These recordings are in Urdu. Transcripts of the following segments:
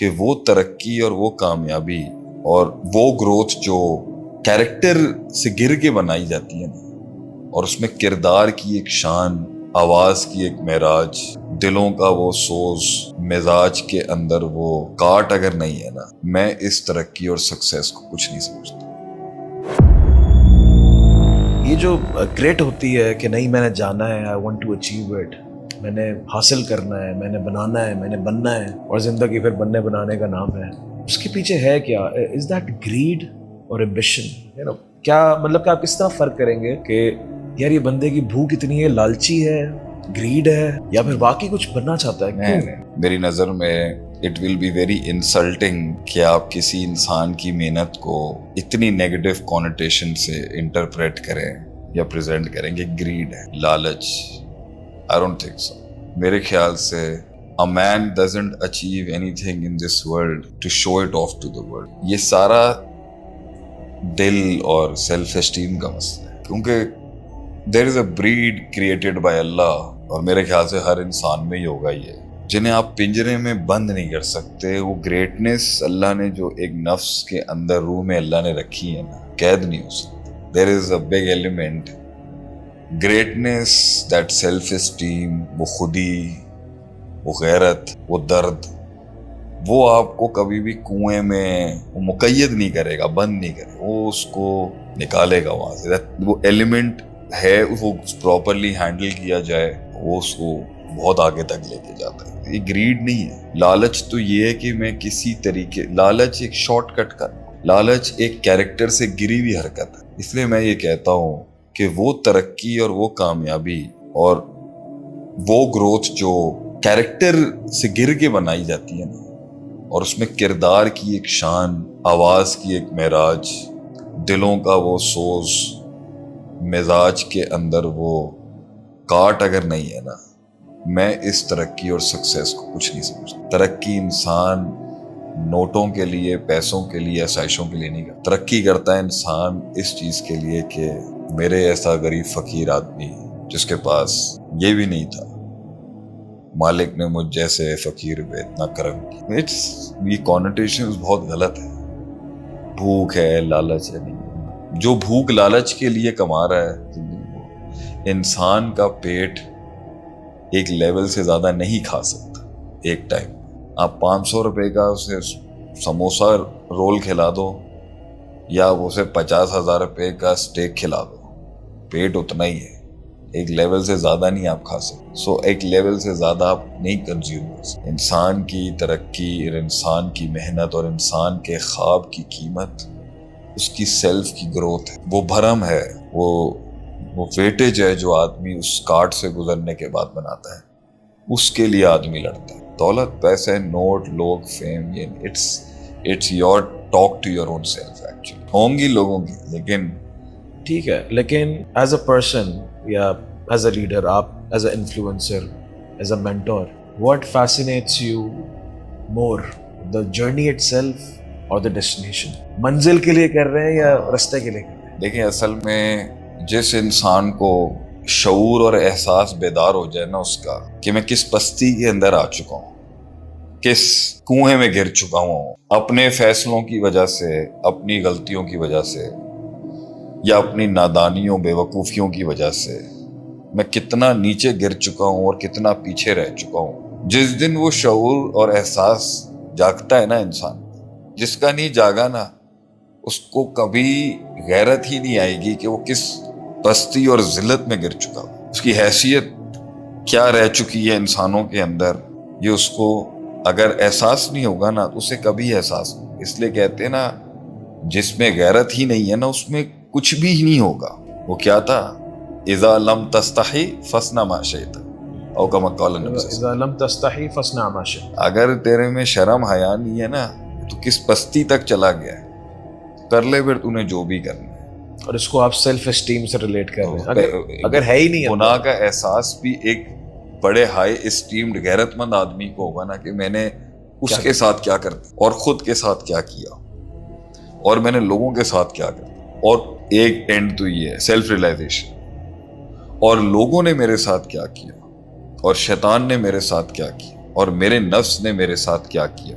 کہ وہ ترقی اور وہ کامیابی اور وہ گروتھ جو کیریکٹر سے گر کے بنائی جاتی ہے نا، اور اس میں کردار کی ایک شان، آواز کی ایک معراج، دلوں کا وہ سوز، مزاج کے اندر وہ کاٹ اگر نہیں ہے نا، میں اس ترقی اور سکسیس کو کچھ نہیں سمجھتا۔ یہ جو گریٹ ہوتی ہے کہ نہیں میں نے جانا ہے، I want to achieve it, میں نے حاصل کرنا ہے، میں نے بنانا ہے، میں نے بننا ہے، اور زندگی پھر بننے بنانے کا نام ہے، اس کے پیچھے ہے کیا؟ از دیٹ گریڈ اور ایمبیشن؟ کیا مطلب کہ آپ کس طرح فرق کریں گے کہ یار یہ بندے کی بھوک اتنی ہے، لالچی ہے، گریڈ ہے، یا پھر واقعی کچھ بننا چاہتا ہے؟ نہیں، میری نظر میں it will be very insulting کہ آپ کسی انسان کی محنت کو اتنی نیگیٹو کونوٹیشن سے انٹرپریٹ کریں یا پریزنٹ کریں کہ گریڈ ہے، لالچ۔ I don't think so۔ میرے خیال سے a man doesn't achieve anything in this world to show it off to the world۔ یہ سارا دل اور سیلف اسٹیم کا مسئلہ ہے، کیونکہ there is a breed created by Allah، اور میرے خیال سے ہر انسان میں ہی ہوگا یہ، جنہیں آپ پنجرے میں بند نہیں کر سکتے۔ وہ گریٹنس اللہ نے جو ایک نفس کے اندر روح میں اللہ نے رکھی ہے نا، قید نہیں ہو سکتی۔ there is a big element، greatness, that self esteem, وہ خودی، وہ غیرت، وہ درد، وہ آپ کو کبھی بھی کنویں میں وہ مقید نہیں کرے گا، بند نہیں کرے گا، وہ اس کو نکالے گا وہاں سے۔ وہ ایلیمنٹ ہے، وہ پراپرلی ہینڈل کیا جائے، وہ اس کو بہت آگے تک لے کے جاتا ہے۔ یہ گریڈ نہیں ہے۔ لالچ تو یہ ہے کہ میں کسی طریقے، لالچ ایک شارٹ کٹ کا، لالچ ایک کیریکٹر سے گری ہوئی حرکت ہے۔ اس لیے میں یہ کہتا ہوں کہ وہ ترقی اور وہ کامیابی اور وہ گروتھ جو کیریکٹر سے گر کے بنائی جاتی ہے نا، اور اس میں کردار کی ایک شان، آواز کی ایک معراج، دلوں کا وہ سوز، مزاج کے اندر وہ کاٹ اگر نہیں ہے نا، میں اس ترقی اور سکسیس کو کچھ نہیں سمجھتا۔ ترقی انسان نوٹوں کے لیے، پیسوں کے لیے، آسائشوں کے لیے نہیں کرتا۔ ترقی کرتا ہے انسان اس چیز کے لیے کہ میرے ایسا غریب فقیر آدمی جس کے پاس یہ بھی نہیں تھا، مالک نے مجھ جیسے فقیر پہ اتنا کرم کیا۔ یہ کونوٹیشنز بہت غلط ہے۔ بھوک ہے، لالچ ہے، نہیں۔ جو بھوک لالچ کے لیے کما رہا ہے، انسان کا پیٹ ایک لیول سے زیادہ نہیں کھا سکتا ایک ٹائم۔ آپ 500 روپے کا اسے سموسہ رول کھلا دو یا اسے 50,000 روپے کا اسٹیک کھلا دو، پیٹ اتنا ہی ہے، ایک لیول سے زیادہ نہیں آپ کھا سکتے۔ ایک لیول سے زیادہ آپ نہیں کنزیوم کر سکتے۔ انسان کی ترقی اور انسان کی محنت اور انسان کے خواب کی قیمت اس کی سیلف کی گروتھ ہے، وہ بھرم ہے، وہ ویٹیج ہے جو آدمی اس کارٹ سے گزرنے کے بعد بناتا ہے، اس کے لیے آدمی لڑتا ہے۔ دولت، پیسے، نوٹ، لوگ، فیم، یہ it's your talk to your own self. Actually ہوں گی لوگوں کی، لیکن ٹھیک ہے، لیکن ایز اے پرسن یا ایز اے لیڈر، آپ as an influencer, as a mentor, what fascinates you more, the journey itself اور دا ڈیسٹینیشن؟ منزل کے لیے کر رہے ہیں یا رستے کے لیے کر رہے ہیں؟ دیکھیں، اصل میں جس انسان کو شعور اور احساس بیدار ہو جائے نا اس کا کہ میں کس پستی کے اندر آ چکا ہوں، کس کنویں میں گر چکا ہوں، اپنے فیصلوں کی وجہ سے، اپنی غلطیوں کی وجہ سے، یا اپنی نادانیوں، بے وقوفیوں کی وجہ سے میں کتنا نیچے گر چکا ہوں اور کتنا پیچھے رہ چکا ہوں۔ جس دن وہ شعور اور احساس جاگتا ہے نا انسان، جس کا نہیں جاگا نا، اس کو کبھی غیرت ہی نہیں آئے گی کہ وہ کس پستی اور ذلت میں گر چکا ہو، اس کی حیثیت کیا رہ چکی ہے انسانوں کے اندر، یہ اس کو اگر احساس نہیں ہوگا نا، اسے کبھی احساس نہیں۔ اس لیے کہتے ہیں نا، جس میں غیرت ہی نہیں ہے نا، اس میں کچھ بھی ہی نہیں ہوگا۔ وہ کیا تھا؟ اذا لم تستحی فاصنع ما شئت، او کما قال النبی صلی اللہ علیہ وسلم، اذا لم تستحی فاصنع ما شئت۔ اگر تیرے میں شرم حیا نہیں ہے نا، تو کس پستی تک چلا گیا ہے، کر لے پھر تو نے جو بھی کرنا ہے۔ اور اس کو آپ سیلف اسٹیم سے ریلیٹ کر رہے ہیں، اگر ہے ہی نہیں، گناہ کا احساس بھی ایک بڑے ہائی اسٹیمڈ غیرت مند آدمی کو ہوگا نا کہ میں نے اس کے ساتھ کیا کرتا اور خود کے ساتھ کیا کیا، اور میں نے لوگوں کے ساتھ کیا کرتا، اور ایک اینڈ تو یہ ہے سیلف ریلائزیشن، اور لوگوں نے میرے ساتھ کیا کیا، اور شیطان نے میرے ساتھ کیا کیا، اور میرے نفس نے میرے ساتھ کیا کیا۔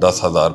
10,000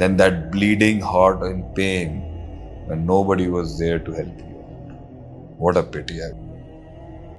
than that bleeding heart in pain when nobody was there to help you. What a pity.